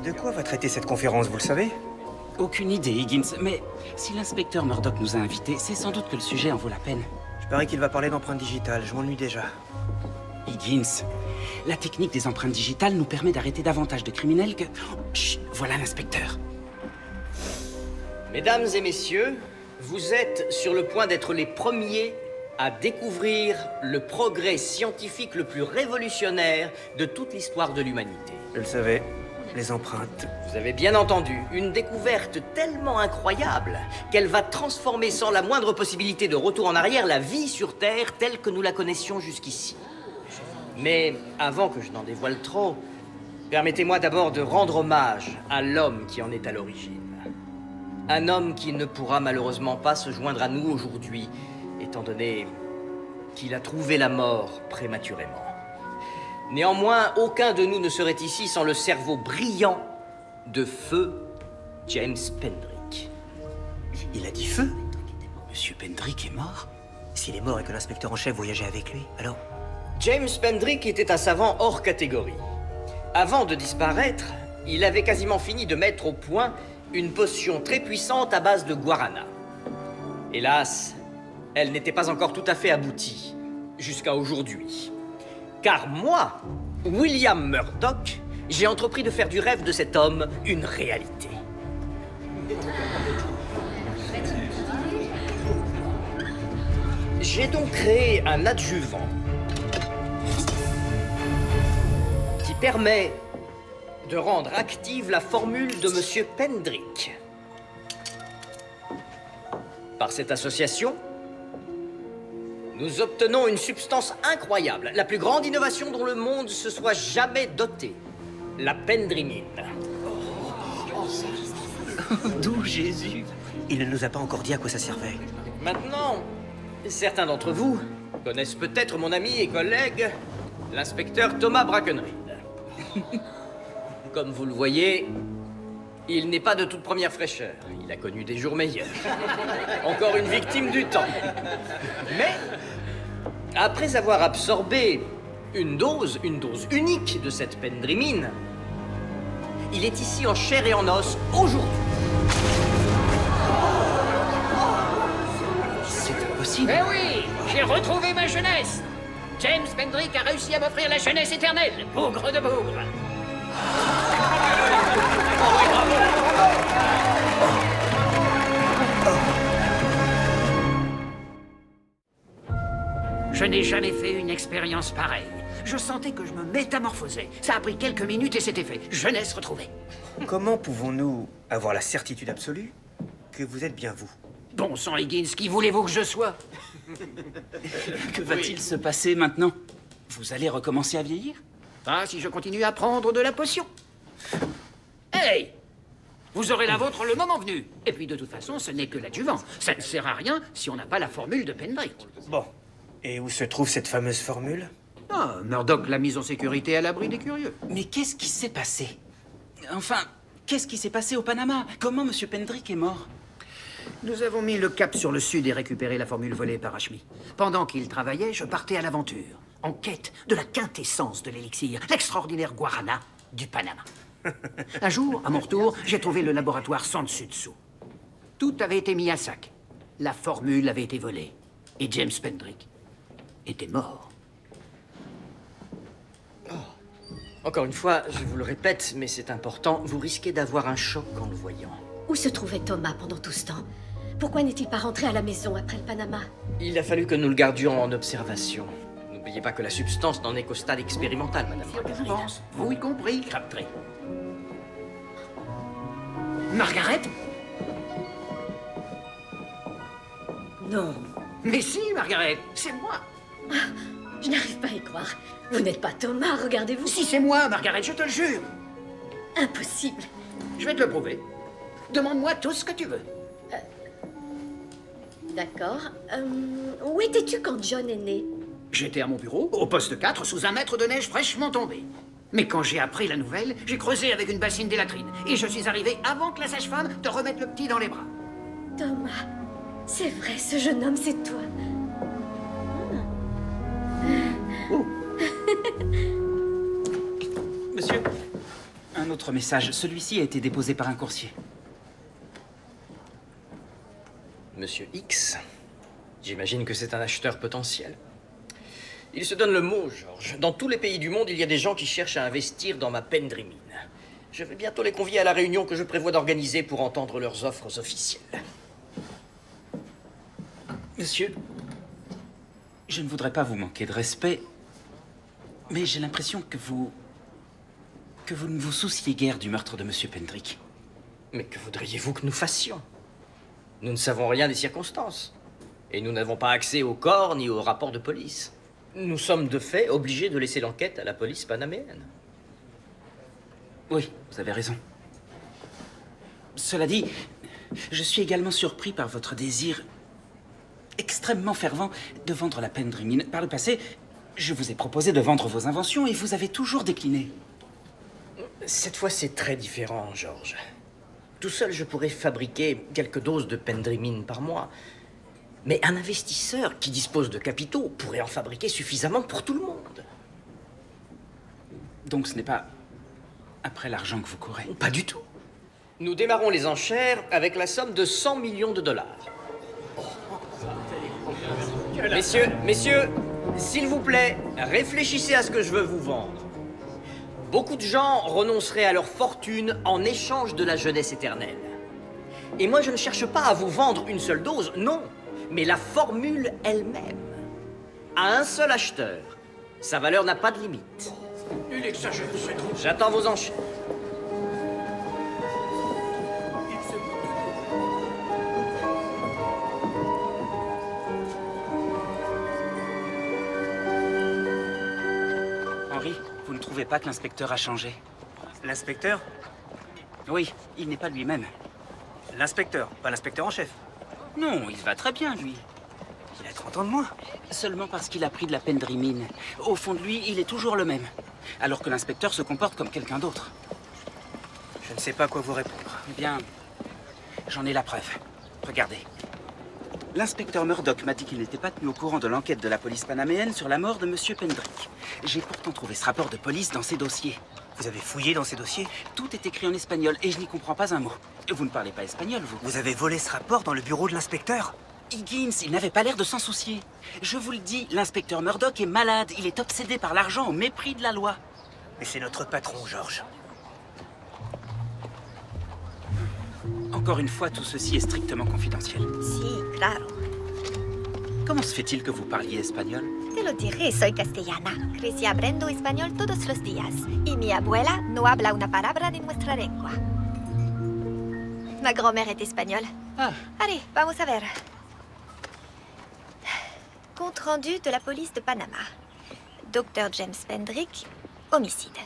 De quoi va traiter cette conférence, vous le savez? Aucune idée, Higgins, mais si l'inspecteur Murdoch nous a invités, c'est sans doute que le sujet en vaut la peine. Je parie qu'il va parler d'empreintes digitales, je m'ennuie déjà. Higgins, la technique des empreintes digitales nous permet d'arrêter davantage de criminels que... Oh, chut, voilà l'inspecteur. Mesdames et messieurs, vous êtes sur le point d'être les premiers à découvrir le progrès scientifique le plus révolutionnaire de toute l'histoire de l'humanité. Je le savais, les empreintes. Vous avez bien entendu, une découverte tellement incroyable qu'elle va transformer sans la moindre possibilité de retour en arrière la vie sur Terre telle que nous la connaissions jusqu'ici. Mais avant que je n'en dévoile trop, permettez-moi d'abord de rendre hommage à l'homme qui en est à l'origine. Un homme qui ne pourra malheureusement pas se joindre à nous aujourd'hui, étant donné qu'il a trouvé la mort prématurément. Néanmoins, aucun de nous ne serait ici sans le cerveau brillant de feu James Pendrick. Il a dit feu? Monsieur Pendrick est mort? S'il est mort et que l'inspecteur en chef voyageait avec lui, alors... James Pendrick était un savant hors catégorie. Avant de disparaître, il avait quasiment fini de mettre au point une potion très puissante à base de guarana. Hélas, elle n'était pas encore tout à fait aboutie, jusqu'à aujourd'hui. Car moi, William Murdoch, j'ai entrepris de faire du rêve de cet homme une réalité. J'ai donc créé un adjuvant qui permet de rendre active la formule de Monsieur Pendrick. Par cette association, nous obtenons une substance incroyable, la plus grande innovation dont le monde se soit jamais doté, la pendrimine. D'où Jésus? Il ne nous a pas encore dit à quoi ça servait. Maintenant, certains d'entre vous connaissent peut-être mon ami et collègue, l'inspecteur Thomas Brackenridge. Comme vous le voyez, il n'est pas de toute première fraîcheur. Il a connu des jours meilleurs. Encore une victime du temps. Mais, après avoir absorbé une dose unique de cette pendrimine, il est ici en chair et en os aujourd'hui. C'est impossible. Eh oui, j'ai retrouvé ma jeunesse. James Pendrick a réussi à m'offrir la jeunesse éternelle, bougre de bougre. Je n'ai jamais fait une expérience pareille. Je sentais que je me métamorphosais. Ça a pris quelques minutes et c'était fait. Jeunesse retrouvée. Comment pouvons-nous avoir la certitude absolue que vous êtes bien vous? Bon sang, Higgins, qui voulez-vous que je sois? Que va-t-il se passer maintenant? Vous allez recommencer à vieillir? Ah, si je continue à prendre de la potion. Hey! Vous aurez la vôtre le moment venu. Et puis de toute façon, ce n'est que l'adjuvant. Ça ne sert à rien si on n'a pas la formule de Pendrick. Bon. Et où se trouve cette fameuse formule? Ah, Murdoch l'a mise en sécurité à l'abri des curieux. Mais qu'est-ce qui s'est passé? Enfin, qu'est-ce qui s'est passé au Panama? Comment Monsieur Pendrick est mort? Nous avons mis le cap sur le sud et récupéré la formule volée par Ashmi. Pendant qu'il travaillait, je partais à l'aventure, en quête de la quintessence de l'élixir, l'extraordinaire guarana du Panama. Un jour, à mon retour, j'ai trouvé le laboratoire sans dessus-dessous. Tout avait été mis à sac. La formule avait été volée. Et James Pendrick était mort. Encore une fois, je vous le répète, mais c'est important, vous risquez d'avoir un choc en le voyant. Où se trouvait Thomas pendant tout ce temps? Pourquoi n'est-il pas rentré à la maison après le Panama? Il a fallu que nous le gardions en observation. N'oubliez pas que la substance n'en est qu'au stade expérimental, madame. Je pense, vous y compris, Crabtree. Margaret? Non. Mais si, Margaret, c'est moi. Je n'arrive pas à y croire. Vous n'êtes pas Thomas, regardez-vous. Si, c'est moi, Margaret, je te le jure. Impossible. Je vais te le prouver. Demande-moi tout ce que tu veux. D'accord. Où étais-tu quand John est né? J'étais à mon bureau, au poste 4, sous un mètre de neige fraîchement tombée. Mais quand j'ai appris la nouvelle, j'ai creusé avec une bassine des latrines. Et je suis arrivé avant que la sage-femme te remette le petit dans les bras. Thomas, c'est vrai, ce jeune homme, c'est toi. Monsieur, un autre message. Celui-ci a été déposé par un coursier. Monsieur X, j'imagine que c'est un acheteur potentiel. Il se donne le mot, George. Dans tous les pays du monde, il y a des gens qui cherchent à investir dans ma Pendry Mine. Je vais bientôt les convier à la réunion que je prévois d'organiser pour entendre leurs offres officielles. Monsieur, je ne voudrais pas vous manquer de respect, mais j'ai l'impression que vous ne vous souciez guère du meurtre de Monsieur Pendrick. Mais que voudriez-vous que nous fassions? Nous ne savons rien des circonstances. Et nous n'avons pas accès au corps ni au rapport de police. Nous sommes de fait obligés de laisser l'enquête à la police panaméenne. Oui, vous avez raison. Cela dit, je suis également surpris par votre désir extrêmement fervent de vendre la Pendry Mine. Par le passé, je vous ai proposé de vendre vos inventions et vous avez toujours décliné. Cette fois, c'est très différent, George. Tout seul, je pourrais fabriquer quelques doses de Pendry Mine par mois. Mais un investisseur qui dispose de capitaux pourrait en fabriquer suffisamment pour tout le monde. Donc ce n'est pas après l'argent que vous courez. Pas du tout. Nous démarrons les enchères avec la somme de 100 millions de dollars. Messieurs, s'il vous plaît, réfléchissez à ce que je veux vous vendre. Beaucoup de gens renonceraient à leur fortune en échange de la jeunesse éternelle. Et moi, je ne cherche pas à vous vendre une seule dose, non, mais la formule elle-même. À un seul acheteur, sa valeur n'a pas de limite. Il exagère, c'est trop. J'attends vos enchères. Henri, vous ne trouvez pas que l'inspecteur a changé? L'inspecteur? Oui, il n'est pas lui-même. L'inspecteur, pas l'inspecteur en chef. Non, il va très bien, lui. Il a 30 ans de moins. Seulement parce qu'il a pris de la Pendry Mine. Au fond de lui, il est toujours le même. Alors que l'inspecteur se comporte comme quelqu'un d'autre. Je ne sais pas quoi vous répondre. Eh bien, j'en ai la preuve. Regardez. L'inspecteur Murdoch m'a dit qu'il n'était pas tenu au courant de l'enquête de la police panaméenne sur la mort de Monsieur Pendrick. J'ai pourtant trouvé ce rapport de police dans ses dossiers. Vous avez fouillé dans ces dossiers? Tout est écrit en espagnol et je n'y comprends pas un mot. Vous ne parlez pas espagnol, vous? Vous avez volé ce rapport dans le bureau de l'inspecteur? Higgins, il n'avait pas l'air de s'en soucier. Je vous le dis, l'inspecteur Murdoch est malade. Il est obsédé par l'argent au mépris de la loi. Mais c'est notre patron, George. Encore une fois, tout ceci est strictement confidentiel. Sí, claro. Comment se fait-il que vous parliez espagnol? Te lo diré, soy castellana. Crecí aprendo español todos los días. Y mi abuela no habla una palabra de nuestra lengua. Ma grand-mère est espagnole. Ah, Allez, vamos a ver. Compte rendu de la police de Panama. Dr. James Pendrick, homicide.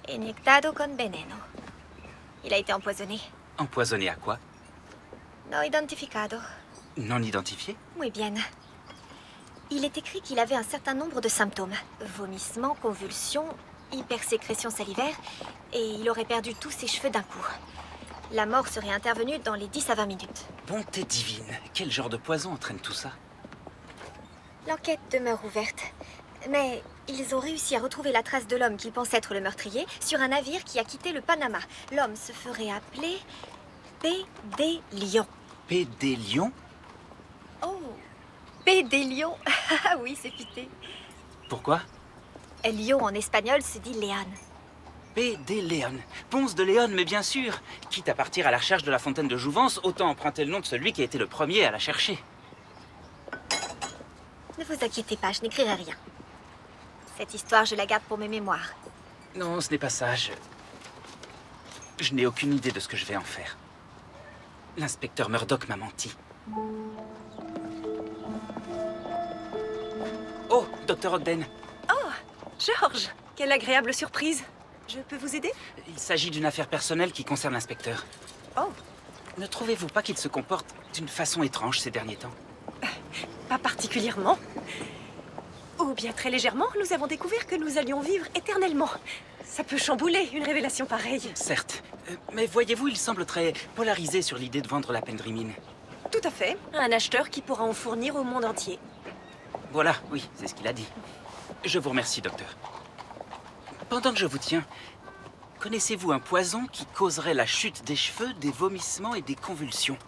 Inyectado con veneno. Il a été empoisonné. empoisonné à quoi? No identificado. Non identifié? Muy bien. Il est écrit qu'il avait un certain nombre de symptômes. Vomissements, convulsions, hypersécrétion salivaire, et il aurait perdu tous ses cheveux d'un coup. La mort serait intervenue dans les 10 à 20 minutes. Bonté divine, quel genre de poison entraîne tout ça? L'enquête demeure ouverte. Mais ils ont réussi à retrouver la trace de l'homme qu'ils pensent être le meurtrier sur un navire qui a quitté le Panama. L'homme se ferait appeler P.D. Lion. P.D. Lion? Oh, P.D. Lion. Ah oui, c'est futé. Pourquoi? Lion en espagnol se dit Léon. P.D. Léon. Ponce de Léon, mais bien sûr. Quitte à partir à la recherche de la fontaine de Jouvence, autant emprunter le nom de celui qui a été le premier à la chercher. Ne vous inquiétez pas, je n'écrirai rien. Cette histoire, je la garde pour mes mémoires. Non, ce n'est pas ça. Je n'ai aucune idée de ce que je vais en faire. L'inspecteur Murdoch m'a menti. Oh, Dr. Ogden. George, quelle agréable surprise. Je peux vous aider? Il s'agit d'une affaire personnelle qui concerne l'inspecteur. Oh, Ne trouvez-vous pas qu'il se comporte d'une façon étrange ces derniers temps? pas particulièrement. Ou bien très légèrement, nous avons découvert que nous allions vivre éternellement. Ça peut chambouler, une révélation pareille. Certes. Mais voyez-vous, il semble très polarisé sur l'idée de vendre la Pendrimine. Tout à fait. Un acheteur qui pourra en fournir au monde entier. Voilà, oui, c'est ce qu'il a dit. Je vous remercie, docteur. Pendant que je vous tiens, connaissez-vous un poison qui causerait la chute des cheveux, des vomissements et des convulsions?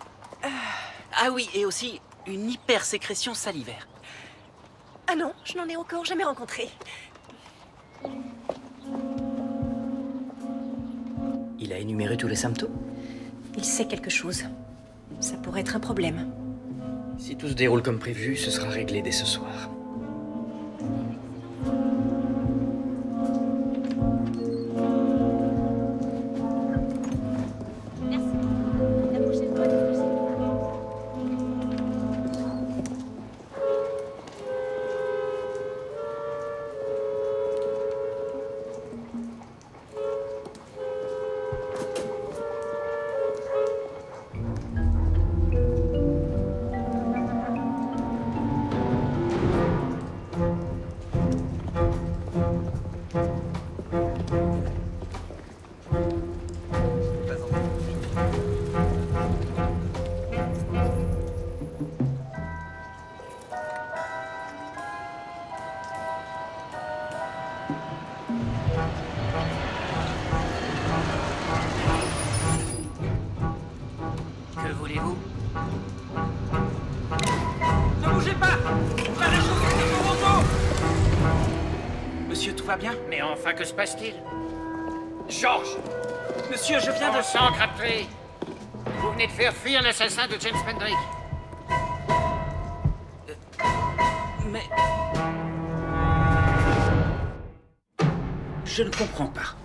Ah oui, et aussi une hypersécrétion salivaire. Ah non, je n'en ai encore jamais rencontré. Il a énuméré tous les symptômes. Il sait quelque chose. Ça pourrait être un problème. Si tout se déroule comme prévu, ce sera réglé dès ce soir. Que voulez-vous? Ne bougez pas! Pas la chose de Toronto! Monsieur, tout va bien? Mais enfin, que se passe-t-il? George! Monsieur, je viens de... Bon sang, Crabtree! Vous venez de faire fuir l'assassin de James Pendrick. Mais... Je ne comprends pas.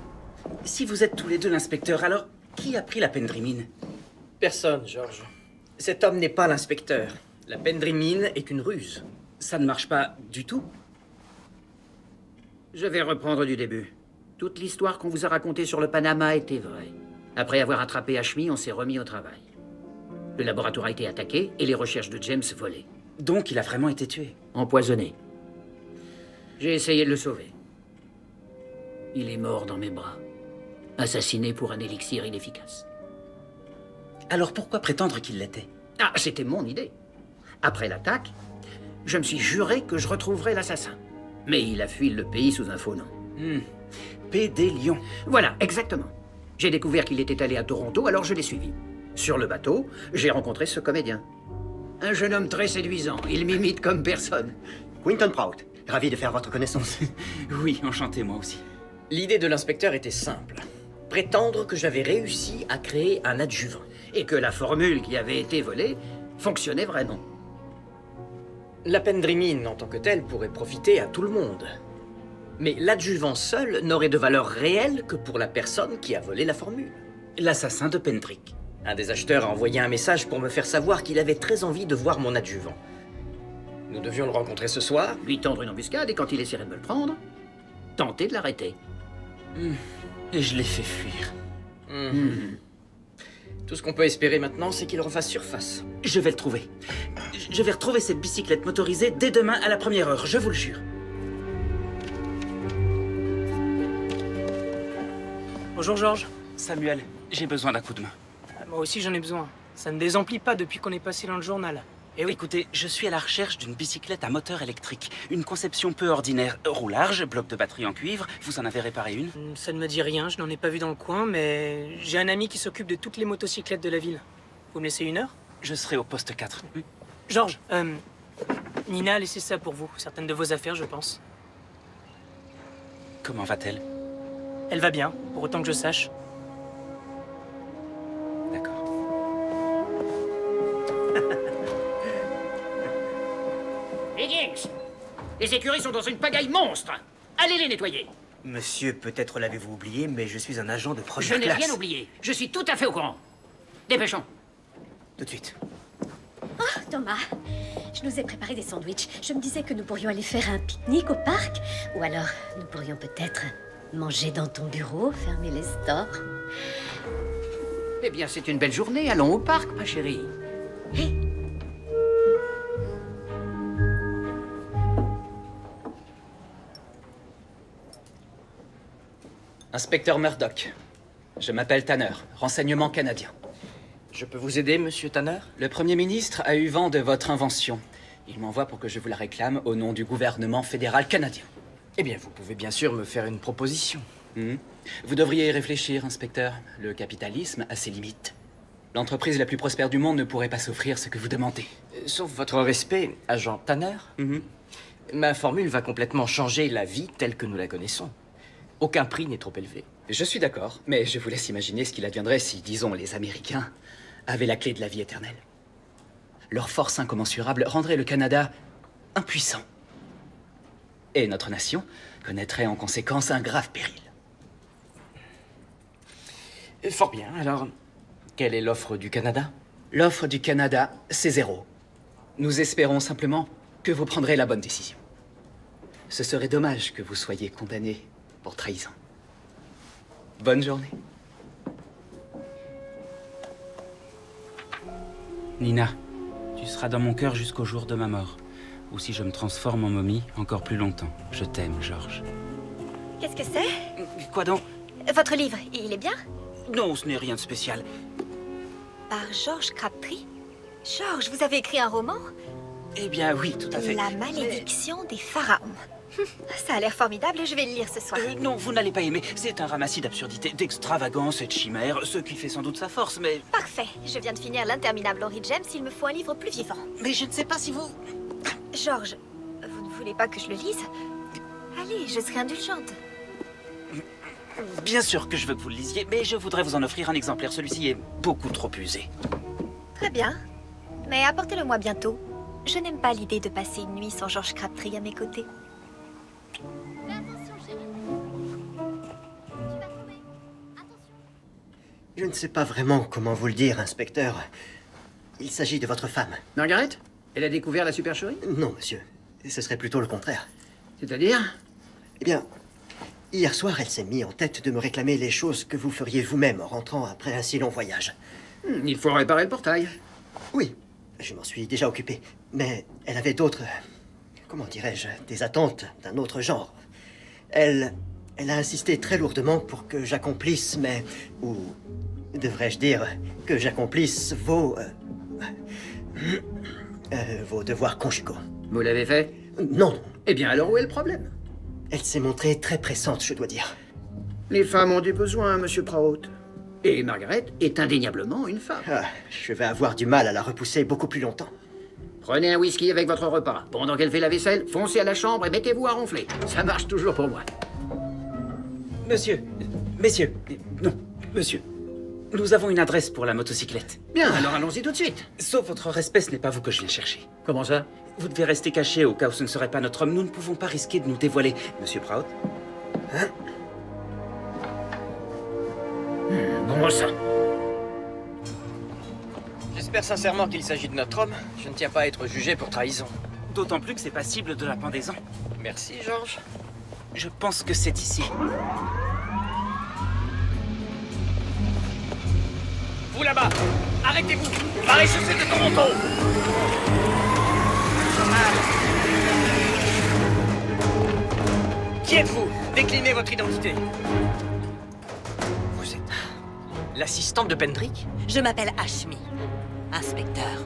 Si vous êtes tous les deux l'inspecteur, alors qui a pris la Pendrimine? Personne, George. Cet homme n'est pas l'inspecteur. La Pendrimine est une ruse. Ça ne marche pas du tout. Je vais reprendre du début. Toute l'histoire qu'on vous a racontée sur le Panama était vraie. Après avoir attrapé Ashmi, on s'est remis au travail. Le laboratoire a été attaqué et les recherches de James volées. Donc il a vraiment été tué. Empoisonné. J'ai essayé de le sauver. Il est mort dans mes bras. Assassiné pour un élixir inefficace. Alors pourquoi prétendre qu'il l'était? Ah, c'était mon idée. Après l'attaque, je me suis juré que je retrouverais l'assassin. Mais il a fui le pays sous un faux nom. P.D. Lyon. Voilà, exactement. J'ai découvert qu'il était allé à Toronto, alors je l'ai suivi. Sur le bateau, j'ai rencontré ce comédien. Un jeune homme très séduisant. Il m'imite comme personne. Quinton Prout, ravi de faire votre connaissance. Oui, enchanté moi aussi. L'idée de l'inspecteur était simple. Prétendre que j'avais réussi à créer un adjuvant. Et que la formule qui avait été volée fonctionnait vraiment. La Pendrimine, en tant que telle, pourrait profiter à tout le monde. Mais l'adjuvant seul n'aurait de valeur réelle que pour la personne qui a volé la formule. L'assassin de Pendrick. Un des acheteurs a envoyé un message pour me faire savoir qu'il avait très envie de voir mon adjuvant. Nous devions le rencontrer ce soir. Lui tendre une embuscade et quand il essaierait de me le prendre, tenter de l'arrêter. Et je l'ai fait fuir. Tout ce qu'on peut espérer maintenant, c'est qu'il refasse surface. Je vais le trouver. Je vais retrouver cette bicyclette motorisée dès demain à la première heure, je vous le jure. Bonjour Georges. Samuel, j'ai besoin d'un coup de main. Moi aussi j'en ai besoin. Ça ne désemplit pas depuis qu'on est passé dans le journal. Et oui, Écoutez, je suis à la recherche d'une bicyclette à moteur électrique. Une conception peu ordinaire. Roue large, bloc de batterie en cuivre. Vous en avez réparé une? ça ne me dit rien, je n'en ai pas vu dans le coin, mais j'ai un ami qui s'occupe de toutes les motocyclettes de la ville. Vous me laissez une heure? Je serai au poste 4. Georges, Nina a laissé ça pour vous. Certaines de vos affaires, je pense. Comment va-t-elle? Elle va bien, pour autant que je sache. D'accord. Higgins! Les écuries sont dans une pagaille monstre! Allez les nettoyer! Monsieur, peut-être l'avez-vous oublié, mais je suis un agent de première Je n'ai classe. rien oublié. Je suis tout à fait au courant. Dépêchons. Tout de suite. Thomas, je nous ai préparé des sandwichs. Je me disais que nous pourrions aller faire un pique-nique au parc. Ou alors, nous pourrions peut-être manger dans ton bureau, fermer les stores. Eh bien, c'est une belle journée. Allons au parc, ma chérie. Inspecteur Murdoch. Je m'appelle Tanner, renseignement canadien. Je peux vous aider, monsieur Tanner? Le Premier ministre a eu vent de votre invention. Il m'envoie pour que je vous la réclame au nom du gouvernement fédéral canadien. Eh bien, vous pouvez bien sûr me faire une proposition. Vous devriez y réfléchir, inspecteur. Le capitalisme a ses limites. L'entreprise la plus prospère du monde ne pourrait pas s'offrir ce que vous demandez. Sauf votre respect, agent Tanner, ma formule va complètement changer la vie telle que nous la connaissons. Aucun prix n'est trop élevé. Je suis d'accord, mais je vous laisse imaginer ce qu'il adviendrait si, disons, les Américains avaient la clé de la vie éternelle. Leur force incommensurable rendrait le Canada impuissant. Et notre nation connaîtrait en conséquence un grave péril. Fort bien, alors, quelle est l'offre du Canada? L'offre du Canada, c'est 0. Nous espérons simplement que vous prendrez la bonne décision. Ce serait dommage que vous soyez condamné pour trahison. Bonne journée. Nina, tu seras dans mon cœur jusqu'au jour de ma mort. Ou si je me transforme en momie, encore plus longtemps. Je t'aime, George. Qu'est-ce que c'est? Quoi donc? Votre livre, il est bien? Non, ce n'est rien de spécial. Par George Crabtree? George, vous avez écrit un roman? Eh bien, oui, tout à fait. La malédiction des pharaons. Ça a l'air formidable, je vais le lire ce soir. Non, vous n'allez pas aimer. C'est un ramassis d'absurdités, d'extravagance et de chimères, ce qui fait sans doute sa force, mais... Parfait, je viens de finir l'interminable Henry James, il me faut un livre plus vivant. Mais je ne sais pas si vous... George, vous ne voulez pas que je le lise? Allez, je serai indulgente. Bien sûr que je veux que vous le lisiez, mais je voudrais vous en offrir un exemplaire. Celui-ci est beaucoup trop usé. Très bien, mais apportez-le-moi bientôt. Je n'aime pas l'idée de passer une nuit sans George Crabtree à mes côtés. Fais attention, chérie. Tu vas tomber. Attention. Je ne sais pas vraiment comment vous le dire, inspecteur. Il s'agit de votre femme. Margaret? Elle a découvert la supercherie? Non, monsieur. Ce serait plutôt le contraire. C'est-à-dire? Eh bien, hier soir, elle s'est mise en tête de me réclamer les choses que vous feriez vous-même en rentrant après un si long voyage. Il faut réparer le portail. Oui, je m'en suis déjà occupé. Mais elle avait d'autres... Comment dirais-je? Des attentes d'un autre genre. Elle a insisté très lourdement pour que j'accomplisse mes... Ou devrais-je dire que j'accomplisse vos devoirs conjugaux. Vous l'avez fait? Non. Eh bien, alors où est le problème? Elle s'est montrée très pressante, je dois dire. Les femmes ont des besoins, monsieur Prout. Et Margaret est indéniablement une femme. Ah, je vais avoir du mal à la repousser beaucoup plus longtemps. Prenez un whisky avec votre repas. Pendant qu'elle fait la vaisselle, foncez à la chambre et mettez-vous à ronfler. Ça marche toujours pour moi. Messieurs, non, monsieur. Nous avons une adresse pour la motocyclette. Bien, alors allons-y tout de suite. Sauf votre respect, ce n'est pas vous que je viens chercher. Comment ça? Vous devez rester caché au cas où ce ne serait pas notre homme. Nous ne pouvons pas risquer de nous dévoiler. Monsieur Prout? Bon sang. J'espère sincèrement qu'il s'agit de notre homme. Je ne tiens pas à être jugé pour trahison. D'autant plus que c'est passible de la pendaison. Merci, George. Je pense que c'est ici. Vous là-bas, arrêtez-vous! Maréchaussée de Toronto! Qui êtes-vous? Déclinez votre identité. Vous êtes l'assistante de Pendrick? Je m'appelle Ashmi, inspecteur.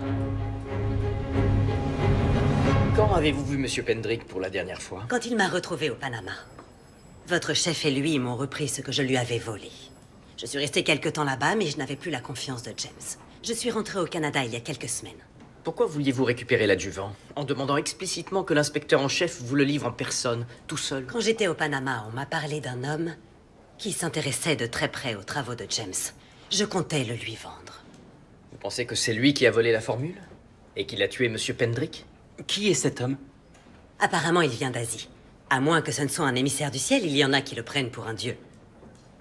Quand avez-vous vu Monsieur Pendrick pour la dernière fois? Quand il m'a retrouvé au Panama. Votre chef et lui m'ont repris ce que je lui avais volé. Je suis resté quelque temps là-bas, mais je n'avais plus la confiance de James. Je suis rentré au Canada il y a quelques semaines. Pourquoi vouliez-vous récupérer l'adjuvant? En demandant explicitement que l'inspecteur en chef vous le livre en personne, tout seul? Quand j'étais au Panama, on m'a parlé d'un homme qui s'intéressait de très près aux travaux de James. Je comptais le lui vendre. Vous pensez que c'est lui qui a volé la formule? Et qu'il a tué Monsieur Pendrick? Qui est cet homme? Apparemment, il vient d'Asie. À moins que ce ne soit un émissaire du ciel, il y en a qui le prennent pour un dieu.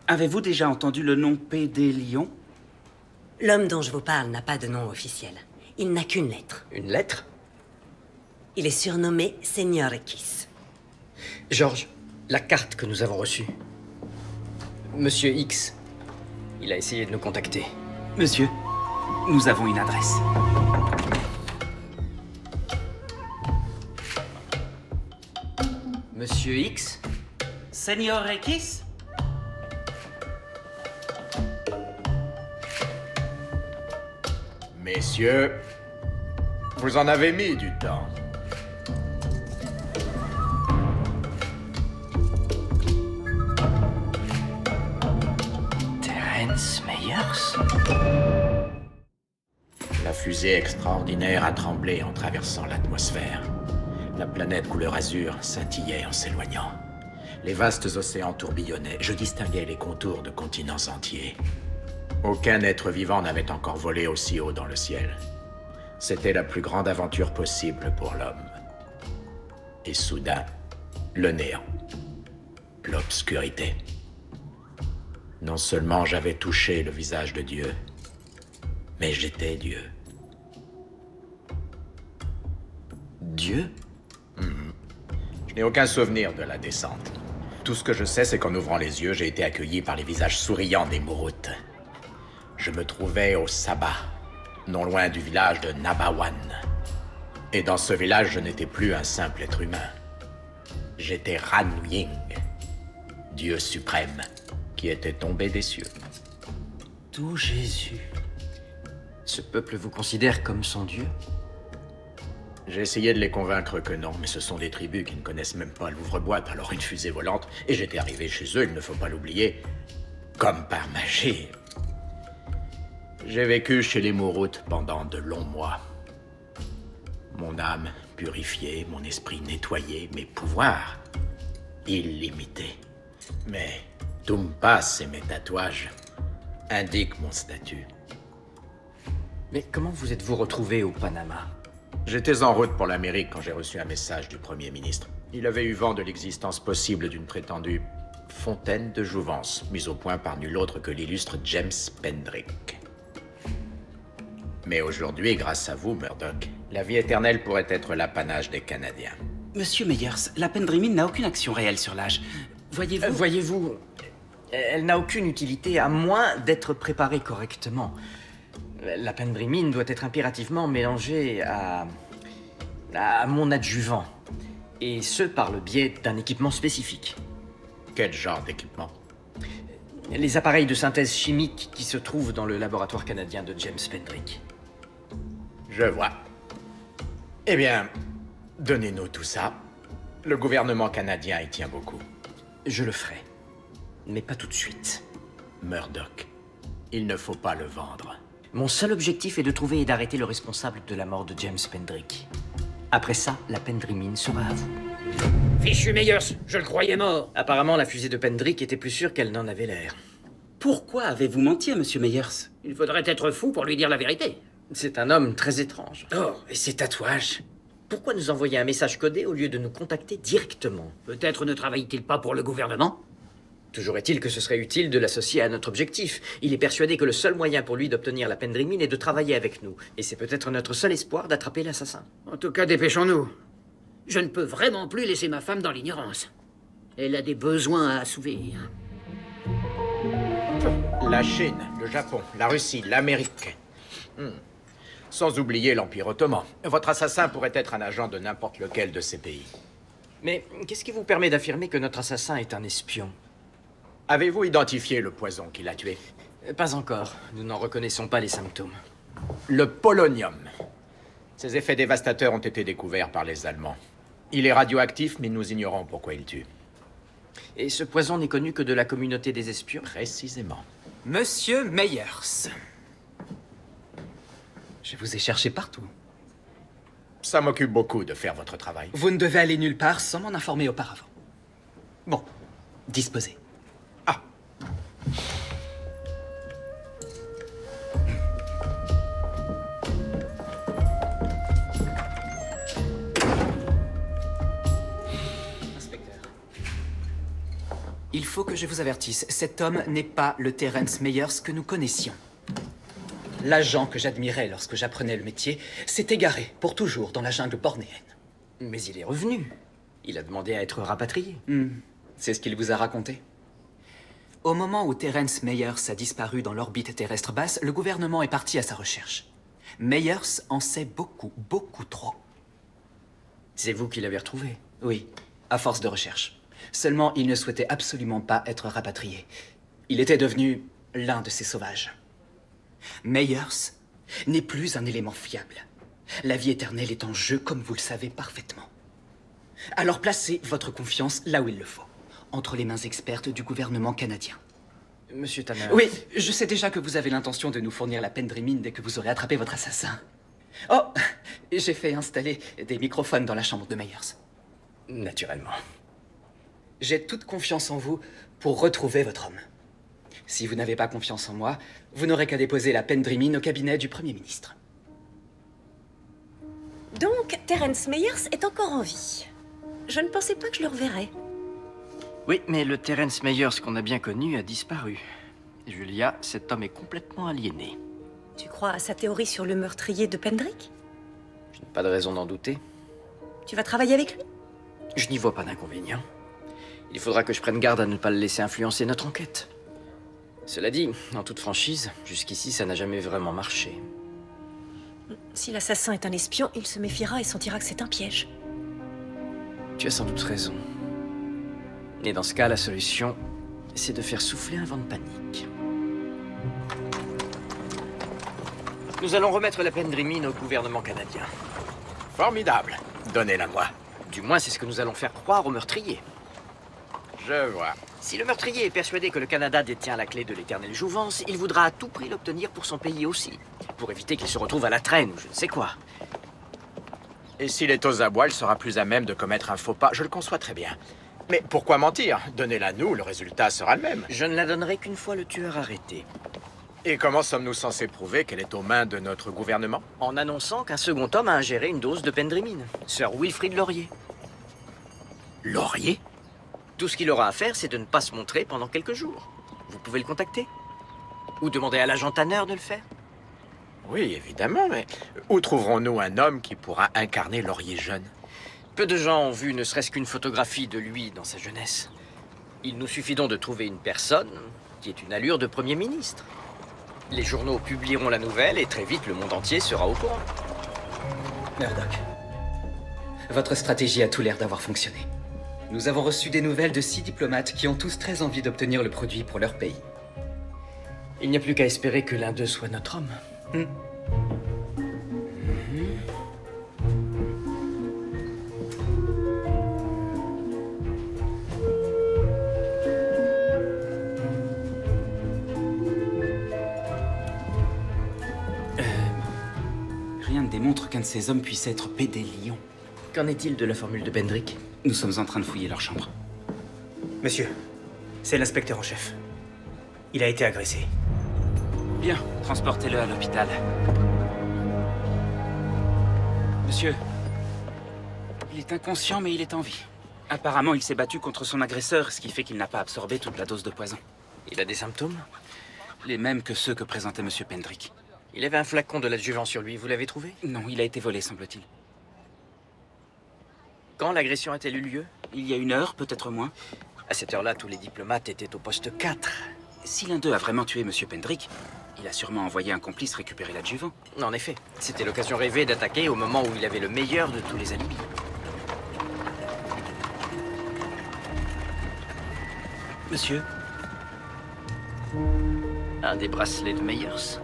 Avez-vous déjà entendu le nom P.D. Lyon? L'homme dont je vous parle n'a pas de nom officiel. Il n'a qu'une lettre. Une lettre? Il est surnommé Seigneur X. George, la carte que nous avons reçue. Monsieur X, il a essayé de nous contacter. Monsieur, nous avons une adresse. Monsieur X? Seigneur X? Messieurs, vous en avez mis du temps. Terence Meyers? La fusée extraordinaire a tremblé en traversant l'atmosphère. La planète couleur azur scintillait en s'éloignant. Les vastes océans tourbillonnaient. Je distinguais les contours de continents entiers. Aucun être vivant n'avait encore volé aussi haut dans le ciel. C'était la plus grande aventure possible pour l'homme. Et soudain, le néant. L'obscurité. Non seulement j'avais touché le visage de Dieu, mais j'étais Dieu. Dieu? Je n'ai aucun souvenir de la descente. Tout ce que je sais, c'est qu'en ouvrant les yeux, j'ai été accueilli par les visages souriants des Mouroutes. Je me trouvais au Sabbat, non loin du village de Nabawan. Et dans ce village, je n'étais plus un simple être humain. J'étais Ran Ying, Dieu suprême, qui était tombé des cieux. Tout Jésus. Ce peuple vous considère comme son Dieu? J'ai essayé de les convaincre que non, mais ce sont des tribus qui ne connaissent même pas l'ouvre-boîte, alors une fusée volante, et j'étais arrivé chez eux, il ne faut pas l'oublier, comme par magie. J'ai vécu chez les Mouroutes pendant de longs mois. Mon âme purifiée, mon esprit nettoyé, mes pouvoirs illimités. Mais tout me passe et mes tatouages indiquent mon statut. Mais comment vous êtes-vous retrouvé au Panama? J'étais en route pour l'Amérique quand j'ai reçu un message du Premier ministre. Il avait eu vent de l'existence possible d'une prétendue fontaine de jouvence, mise au point par nul autre que l'illustre James Pendrick. Mais aujourd'hui, grâce à vous, Murdoch, la vie éternelle pourrait être l'apanage des Canadiens. Monsieur Meyers, la Pendrimine n'a aucune action réelle sur l'âge. Voyez-vous... Voyez-vous, elle n'a aucune utilité à moins d'être préparée correctement. La pendrimine doit être impérativement mélangée à mon adjuvant. Et ce, par le biais d'un équipement spécifique. Quel genre d'équipement? Les appareils de synthèse chimique qui se trouvent dans le laboratoire canadien de James Pendrick. Je vois. Eh bien, donnez-nous tout ça. Le gouvernement canadien y tient beaucoup. Je le ferai. Mais pas tout de suite. Murdoch, il ne faut pas le vendre. Mon seul objectif est de trouver et d'arrêter le responsable de la mort de James Pendrick. Après ça, la pendrimine sera à vous. Fichu Meyers, je le croyais mort. Apparemment, la fusée de Pendrick était plus sûre qu'elle n'en avait l'air. Pourquoi avez-vous menti à Monsieur Meyers? Il faudrait être fou pour lui dire la vérité. C'est un homme très étrange. Oh, et ses tatouages? Pourquoi nous envoyer un message codé au lieu de nous contacter directement? Peut-être ne travaille-t-il pas pour le gouvernement? Toujours est-il que ce serait utile de l'associer à notre objectif. Il est persuadé que le seul moyen pour lui d'obtenir la pendrimine est de travailler avec nous. Et c'est peut-être notre seul espoir d'attraper l'assassin. En tout cas, dépêchons-nous. Je ne peux vraiment plus laisser ma femme dans l'ignorance. Elle a des besoins à assouvir. La Chine, le Japon, la Russie, l'Amérique. Sans oublier l'Empire ottoman. Votre assassin pourrait être un agent de n'importe lequel de ces pays. Mais qu'est-ce qui vous permet d'affirmer que notre assassin est un espion? Avez-vous identifié le poison qui l'a tué? Pas encore. Nous n'en reconnaissons pas les symptômes. Le polonium. Ses effets dévastateurs ont été découverts par les Allemands. Il est radioactif, mais nous ignorons pourquoi il tue. Et ce poison n'est connu que de la communauté des espions? Précisément. Monsieur Meyers. Je vous ai cherché partout. Ça m'occupe beaucoup de faire votre travail. Vous ne devez aller nulle part sans m'en informer auparavant. Bon, disposez. Il faut que je vous avertisse, cet homme n'est pas le Terence Meyers que nous connaissions. L'agent que j'admirais lorsque j'apprenais le métier s'est égaré pour toujours dans la jungle bornéenne. Mais il est revenu. Il a demandé à être rapatrié. C'est ce qu'il vous a raconté. Au moment où Terence Meyers a disparu dans l'orbite terrestre basse, le gouvernement est parti à sa recherche. Meyers en sait beaucoup, beaucoup trop. C'est vous qui l'avez retrouvé? Oui, à force de recherche. Seulement, il ne souhaitait absolument pas être rapatrié. Il était devenu l'un de ces sauvages. Meyers n'est plus un élément fiable. La vie éternelle est en jeu, comme vous le savez parfaitement. Alors placez votre confiance là où il le faut, entre les mains expertes du gouvernement canadien. Monsieur Tanner... Oui, je sais déjà que vous avez l'intention de nous fournir la Pendry-mine dès que vous aurez attrapé votre assassin. Oh, j'ai fait installer des microphones dans la chambre de Meyers. Naturellement. J'ai toute confiance en vous pour retrouver votre homme. Si vous n'avez pas confiance en moi, vous n'aurez qu'à déposer la Pendry-mine au cabinet du Premier ministre. Donc, Terence Meyers est encore en vie. Je ne pensais pas que je le reverrais. Oui, mais le Terence Meyers qu'on a bien connu a disparu. Julia, cet homme est complètement aliéné. Tu crois à sa théorie sur le meurtrier de Pendrick? Je n'ai pas de raison d'en douter. Tu vas travailler avec lui? Je n'y vois pas d'inconvénient. Il faudra que je prenne garde à ne pas le laisser influencer notre enquête. Cela dit, en toute franchise, jusqu'ici, ça n'a jamais vraiment marché. Si l'assassin est un espion, il se méfiera et sentira que c'est un piège. Tu as sans doute raison. Et dans ce cas, la solution, c'est de faire souffler un vent de panique. Nous allons remettre la Pendry-mine au gouvernement canadien. Formidable. Donnez-la-moi. Du moins, c'est ce que nous allons faire croire au meurtrier. Je vois. Si le meurtrier est persuadé que le Canada détient la clé de l'éternelle jouvence, il voudra à tout prix l'obtenir pour son pays aussi. Pour éviter qu'il se retrouve à la traîne ou je ne sais quoi. Et s'il est aux abois, il sera plus à même de commettre un faux pas. Je le conçois très bien. Mais pourquoi mentir? Donnez-la nous, le résultat sera le même. Je ne la donnerai qu'une fois le tueur arrêté. Et comment sommes-nous censés prouver qu'elle est aux mains de notre gouvernement? En annonçant qu'un second homme a ingéré une dose de Pendry-mine. Sir Wilfrid Laurier. Laurier? Tout ce qu'il aura à faire, c'est de ne pas se montrer pendant quelques jours. Vous pouvez le contacter. Ou demander à l'agent Tanner de le faire. Oui, évidemment, mais où trouverons-nous un homme qui pourra incarner Laurier jeune? Peu de gens ont vu ne serait-ce qu'une photographie de lui dans sa jeunesse. Il nous suffit donc de trouver une personne qui ait une allure de Premier ministre. Les journaux publieront la nouvelle et très vite le monde entier sera au courant. Murdoch, votre stratégie a tout l'air d'avoir fonctionné. Nous avons reçu des nouvelles de 6 diplomates qui ont tous très envie d'obtenir le produit pour leur pays. Il n'y a plus qu'à espérer que l'un d'eux soit notre homme. Rien ne démontre qu'un de ces hommes puisse être PD Lyon. Qu'en est-il de la formule de Pendrick? Nous sommes en train de fouiller leur chambre. Monsieur, c'est l'inspecteur en chef. Il a été agressé. Bien, transportez-le à l'hôpital. Monsieur, il est inconscient, mais il est en vie. Apparemment, il s'est battu contre son agresseur, ce qui fait qu'il n'a pas absorbé toute la dose de poison. Il a des symptômes? Les mêmes que ceux que présentait Monsieur Pendrick. Il avait un flacon de l'adjuvant sur lui, vous l'avez trouvé? Non, il a été volé, semble-t-il. Quand l'agression a-t-elle eu lieu? Il y a 1 heure, peut-être moins. À cette heure-là, tous les diplomates étaient au poste 4. Si l'un d'eux a vraiment tué Monsieur Pendrick, il a sûrement envoyé un complice récupérer l'adjuvant. En effet, c'était l'occasion rêvée d'attaquer au moment où il avait le meilleur de tous les alibis. Monsieur, Un des bracelets de Meyers.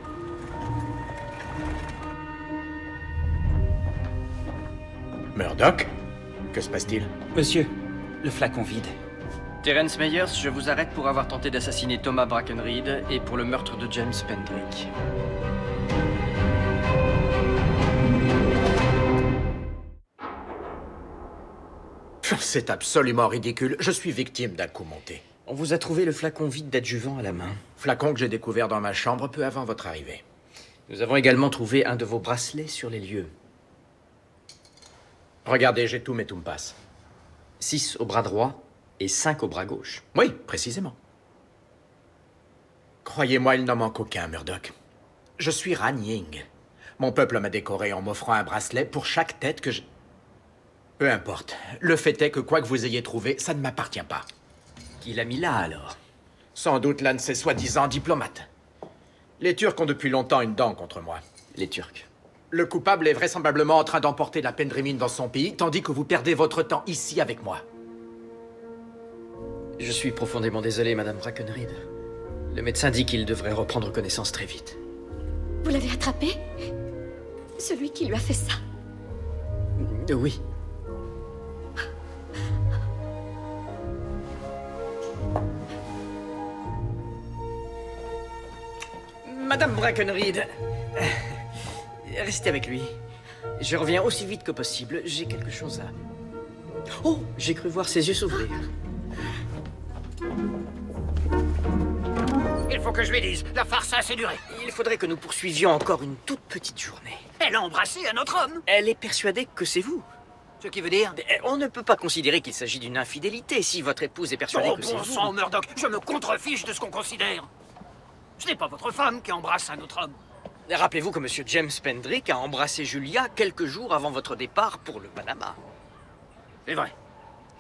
Murdoch? Que se passe-t-il? monsieur, le flacon vide. Terence Meyers, je vous arrête pour avoir tenté d'assassiner Thomas Brackenreed et pour le meurtre de James Pendrick. C'est absolument ridicule. Je suis victime d'un coup monté. On vous a trouvé le flacon vide d'adjuvant à la main. Flacon que j'ai découvert dans ma chambre peu avant votre arrivée. Nous avons également trouvé un de vos bracelets sur les lieux. Regardez, j'ai tous mes Toumpas. 6 au bras droit et 5 au bras gauche. Oui, précisément. Croyez-moi, il n'en manque aucun, Murdoch. Je suis Ran Ying. Mon peuple m'a décoré en m'offrant un bracelet pour chaque tête que je... Peu importe. Le fait est que quoi que vous ayez trouvé, ça ne m'appartient pas. Qui l'a mis là, alors? Sans doute l'un de ces soi-disant diplomates. Les Turcs ont depuis longtemps une dent contre moi. Les Turcs. Le coupable est vraisemblablement en train d'emporter la Pendry-mine dans son pays, tandis que vous perdez votre temps ici avec moi. Je suis profondément désolé, Madame Brackenreed. Le médecin dit qu'il devrait reprendre connaissance très vite. Vous l'avez attrapé? Celui qui lui a fait ça? Oui. Madame Brackenreed, restez avec lui. Je reviens aussi vite que possible. J'ai quelque chose à... Oh, j'ai cru voir ses yeux s'ouvrir. Il faut que je lui dise, la farce a assez duré. Il faudrait que nous poursuivions encore une toute petite journée. Elle a embrassé un autre homme. Elle est persuadée que c'est vous. Ce qui veut dire... On ne peut pas considérer qu'il s'agit d'une infidélité si votre épouse est persuadée Oh, que c'est bon vous. sang, Murdoch, je me contrefiche de ce qu'on considère. Ce n'est pas votre femme qui embrasse un autre homme. Rappelez-vous que Monsieur James Pendrick a embrassé Julia quelques jours avant votre départ pour le Panama. C'est vrai.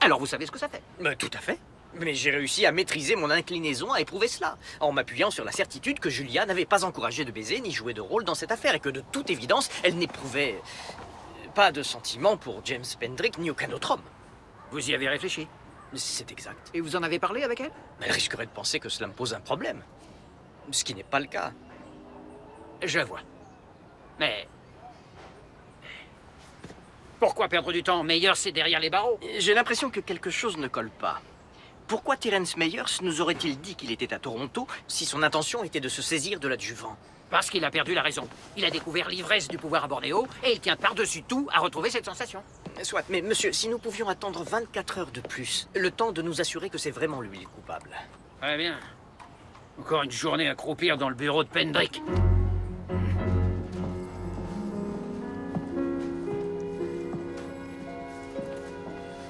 Alors vous savez ce que ça fait? Tout à fait. Mais j'ai réussi à maîtriser mon inclinaison à éprouver cela, en m'appuyant sur la certitude que Julia n'avait pas encouragé de baiser ni joué de rôle dans cette affaire, et que de toute évidence, elle n'éprouvait pas de sentiment pour James Pendrick ni aucun autre homme. Vous y avez réfléchi? C'est exact. Et vous en avez parlé avec elle? Elle risquerait de penser que cela me pose un problème. Ce qui n'est pas le cas. Je vois. Mais... pourquoi perdre du temps? Meilleur, c'est derrière les barreaux. J'ai l'impression que quelque chose ne colle pas. Pourquoi Terence Meyers nous aurait-il dit qu'il était à Toronto si son intention était de se saisir de l'adjuvant? Parce qu'il a perdu la raison. Il a découvert l'ivresse du pouvoir à Bornéo et il tient par-dessus tout à retrouver cette sensation. Soit, mais monsieur, si nous pouvions attendre 24 heures de plus, le temps de nous assurer que c'est vraiment lui le coupable. Très bien. Encore une journée à croupir dans le bureau de Pendrick.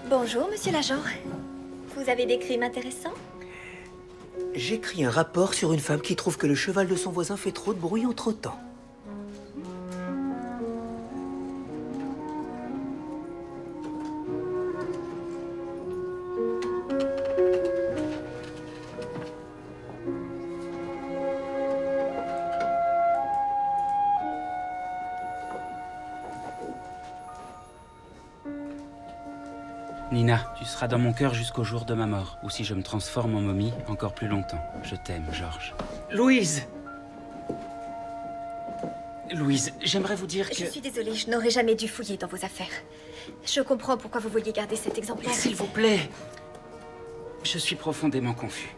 Bonjour, monsieur l'agent. Vous avez des crimes intéressants? J'écris un rapport sur une femme qui trouve que le cheval de son voisin fait trop de bruit en trottant. Nina, tu seras dans mon cœur jusqu'au jour de ma mort. Ou si je me transforme en momie, encore plus longtemps. Je t'aime, George. Louise! Louise, j'aimerais vous dire que... Je suis désolée, je n'aurais jamais dû fouiller dans vos affaires. Je comprends pourquoi vous vouliez garder cet exemplaire. S'il vous plaît! Je suis profondément confus.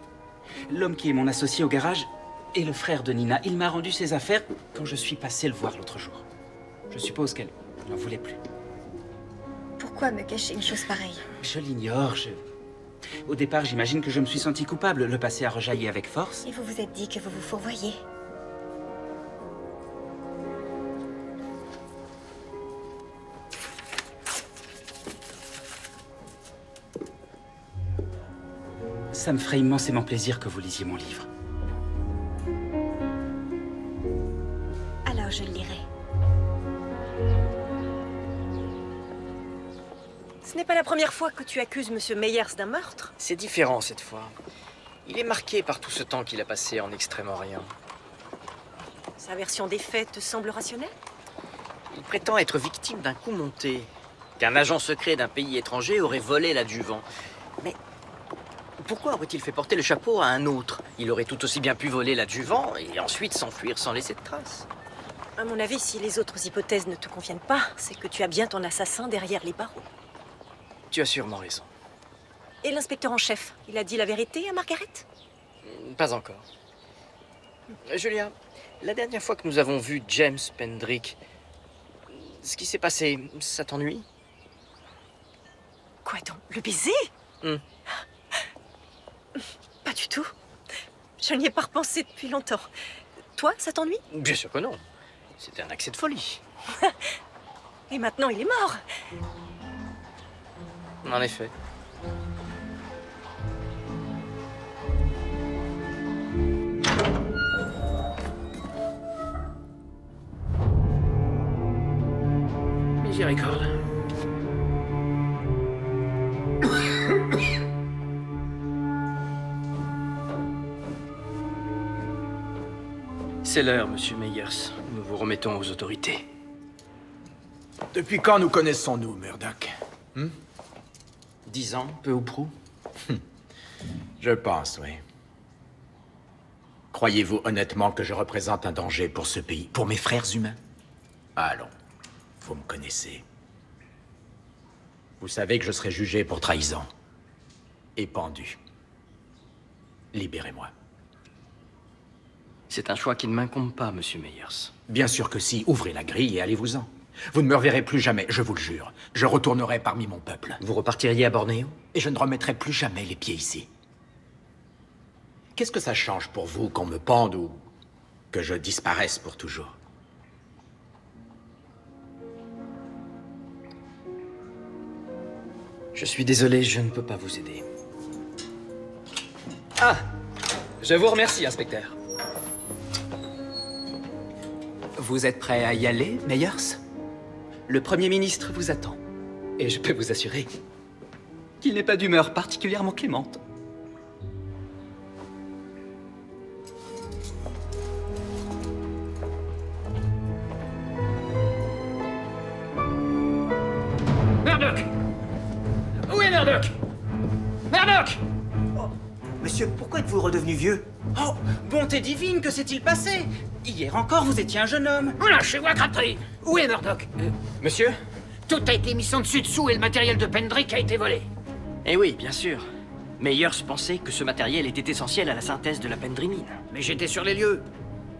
L'homme qui est mon associé au garage est le frère de Nina. Il m'a rendu ses affaires quand je suis passé le voir l'autre jour. Je suppose qu'elle n'en voulait plus. Pourquoi me cacher une chose pareille? Je l'ignore, Au départ, j'imagine que je me suis senti coupable. Le passé a rejailli avec force. Et vous vous êtes dit que vous vous fourvoyez. Ça me ferait immensément plaisir que vous lisiez mon livre. Alors je le lirai. Ce n'est pas la première fois que tu accuses Monsieur Meyers d'un meurtre. C'est différent cette fois. Il est marqué par tout ce temps qu'il a passé en Extrême-Orient. Sa version des faits te semble rationnelle? Il prétend être victime d'un coup monté, qu'un agent secret d'un pays étranger aurait volé l'adjuvant. Mais pourquoi aurait-il fait porter le chapeau à un autre? Il aurait tout aussi bien pu voler l'adjuvant et ensuite s'enfuir sans laisser de traces. À mon avis, si les autres hypothèses ne te conviennent pas, c'est que tu as bien ton assassin derrière les barreaux. Tu as sûrement raison. Et l'inspecteur en chef, il a dit la vérité à Margaret? Pas encore. Julia, la dernière fois que nous avons vu James Pendrick, ce qui s'est passé, ça t'ennuie? Quoi donc? Le baiser? Pas du tout. Je n'y ai pas repensé depuis longtemps. Toi, ça t'ennuie? Bien sûr que non. C'était un accès de folie. Et maintenant, il est mort. En effet. Miséricorde. C'est l'heure, monsieur Meyers. Nous vous remettons aux autorités. Depuis quand nous connaissons-nous, Murdoch? 10 ans, peu ou prou. Je pense, oui. Croyez-vous honnêtement que je représente un danger pour ce pays, pour mes frères humains? Allons, vous me connaissez. Vous savez que je serai jugé pour trahison. Et pendu. Libérez-moi. C'est un choix qui ne m'incombe pas, Monsieur Meyers. Bien sûr que si. Ouvrez la grille et allez-vous-en. Vous ne me reverrez plus jamais, je vous le jure. Je retournerai parmi mon peuple. Vous repartiriez à Bornéo? Et je ne remettrai plus jamais les pieds ici. Qu'est-ce que ça change pour vous qu'on me pende ou que je disparaisse pour toujours? Je suis désolé, je ne peux pas vous aider. Ah! Je vous remercie, inspecteur. Vous êtes prêt à y aller, Meyers? Le Premier ministre vous attend. Et je peux vous assurer qu'il n'est pas d'humeur particulièrement clémente. Murdoch! Où est Murdoch? Murdoch! Monsieur, pourquoi êtes-vous redevenu vieux? Oh, bonté divine, que s'est-il passé? Hier encore, vous étiez un jeune homme. Lâchez-moi, Crabtree! Où est Murdoch? Monsieur? Tout a été mis en dessus-dessous et le matériel de Pendrick a été volé. Eh oui, bien sûr. Meyers pensait que ce matériel était essentiel à la synthèse de la pendrimine. Mais j'étais sur les lieux.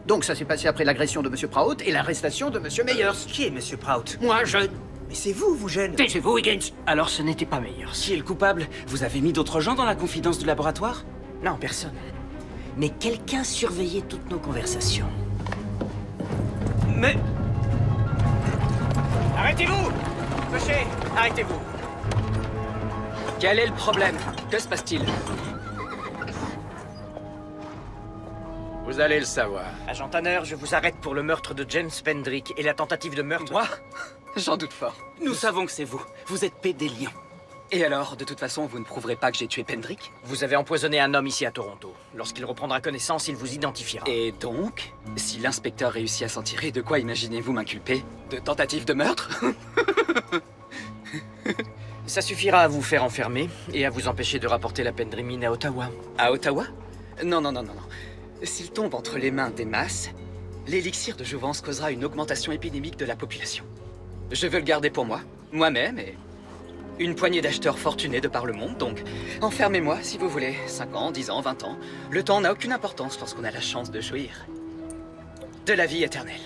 Donc ça s'est passé après l'agression de Monsieur Prout et l'arrestation de Monsieur Meyers. Qui est Monsieur Prout? Moi, jeune. Mais c'est vous jeune. Taisez-vous, Higgins. Alors ce n'était pas Meyers. Qui est le coupable? Vous avez mis d'autres gens dans la confidence du laboratoire? Non, personne. Mais quelqu'un surveillait toutes nos conversations. Mais... Arrêtez-vous! Cocher, arrêtez-vous! Quel est le problème? Que se passe-t-il? Vous allez le savoir. Agent Tanner, je vous arrête pour le meurtre de James Pendrick et la tentative de meurtre... Moi? J'en doute fort. Nous savons que c'est vous. Vous êtes Pédélian. Et alors, de toute façon, vous ne prouverez pas que j'ai tué Pendrick? Vous avez empoisonné un homme ici à Toronto. Lorsqu'il reprendra connaissance, il vous identifiera. Et donc, si l'inspecteur réussit à s'en tirer, de quoi imaginez-vous m'inculper? De tentative de meurtre? Ça suffira à vous faire enfermer et à vous empêcher de rapporter la pendrimine à Ottawa. À Ottawa? Non. S'il tombe entre les mains des masses, l'élixir de jouvence causera une augmentation épidémique de la population. Je veux le garder pour moi, moi-même et une poignée d'acheteurs fortunés de par le monde, donc enfermez-moi si vous voulez, 5 ans, 10 ans, 20 ans. Le temps n'a aucune importance lorsqu'on a la chance de jouir de la vie éternelle.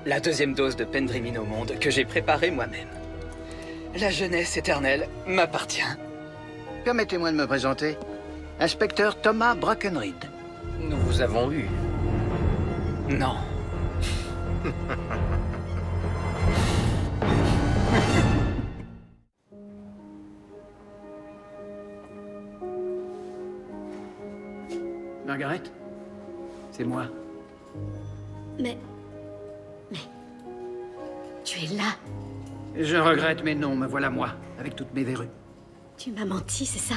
La deuxième dose de pendrimine au monde que j'ai préparée moi-même. La jeunesse éternelle m'appartient. Permettez-moi de me présenter. Inspecteur Thomas Brackenreed. Nous vous avons eu. Non. Margaret? C'est moi. Mais... Tu es là. Je regrette, mais non, me voilà moi, avec toutes mes verrues. Tu m'as menti, c'est ça?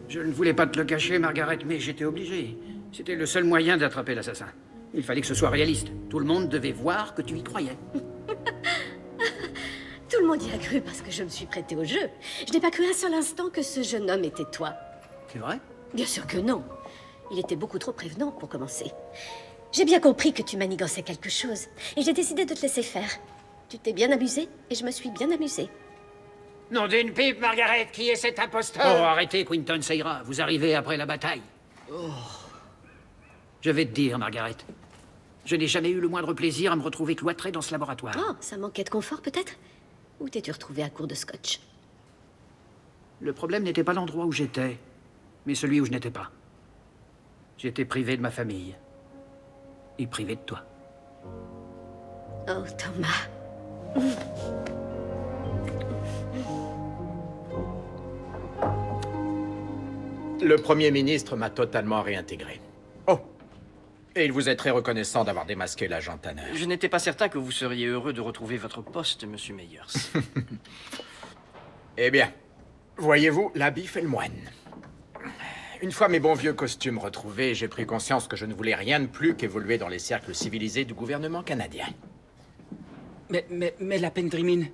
Je ne voulais pas te le cacher, Margaret, mais j'étais obligé. C'était le seul moyen d'attraper l'assassin. Il fallait que ce soit réaliste. Tout le monde devait voir que tu y croyais. Tout le monde y a cru parce que je me suis prêtée au jeu. Je n'ai pas cru un seul instant que ce jeune homme était toi. C'est vrai? Bien sûr que non. Il était beaucoup trop prévenant pour commencer. J'ai bien compris que tu manigançais quelque chose. Et j'ai décidé de te laisser faire. Tu t'es bien amusé et je me suis bien amusée. Nom d'une pipe, Margaret, qui est cet imposteur? Oh, arrêtez, Quinton, ça ira. Vous arrivez après la bataille. Oh. Je vais te dire, Margaret. Je n'ai jamais eu le moindre plaisir à me retrouver cloîtré dans ce laboratoire. Oh, ça manquait de confort peut-être? Où t'es-tu retrouvé à court de scotch? Le problème n'était pas l'endroit où j'étais, mais celui où je n'étais pas. J'étais privé de ma famille. Et privé de toi. Oh, Thomas. Le Premier ministre m'a totalement réintégré. Oh! Et il vous est très reconnaissant d'avoir démasqué l'agent Tanner. Je n'étais pas certain que vous seriez heureux de retrouver votre poste, Monsieur Meyers. Eh bien, voyez-vous, l'habit fait le moine. Une fois mes bons vieux costumes retrouvés, j'ai pris conscience que je ne voulais rien de plus qu'évoluer dans les cercles civilisés du gouvernement canadien. Mais la pendrimine,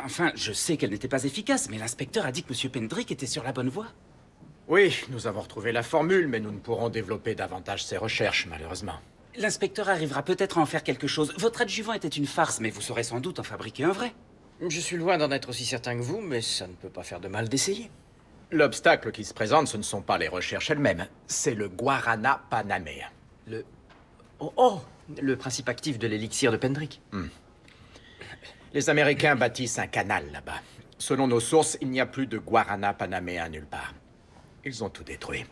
Enfin, je sais qu'elle n'était pas efficace, mais l'inspecteur a dit que M. Pendrick était sur la bonne voie. Oui, nous avons retrouvé la formule, mais nous ne pourrons développer davantage ces recherches, malheureusement. L'inspecteur arrivera peut-être à en faire quelque chose. Votre adjuvant était une farce, mais vous saurez sans doute en fabriquer un vrai. Je suis loin d'en être aussi certain que vous, mais ça ne peut pas faire de mal d'essayer. L'obstacle qui se présente, ce ne sont pas les recherches elles-mêmes, c'est le guarana panaméen. Le principe actif de l'élixir de Pendrick. Les Américains bâtissent un canal là-bas. Selon nos sources, il n'y a plus de guarana panaméen nulle part. Ils ont tout détruit.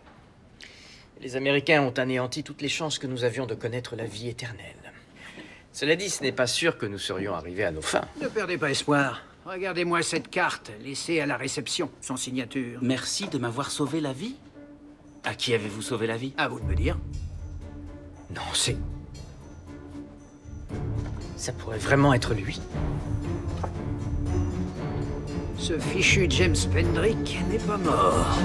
Les Américains ont anéanti toutes les chances que nous avions de connaître la vie éternelle. Cela dit, ce n'est pas sûr que nous serions arrivés à nos fins. Ne perdez pas espoir. Regardez-moi cette carte, laissée à la réception, sans signature. Merci de m'avoir sauvé la vie. À qui avez-vous sauvé la vie? À vous de me dire. Non, c'est... Ça pourrait vraiment être lui. Ce fichu James Pendrick n'est pas mort.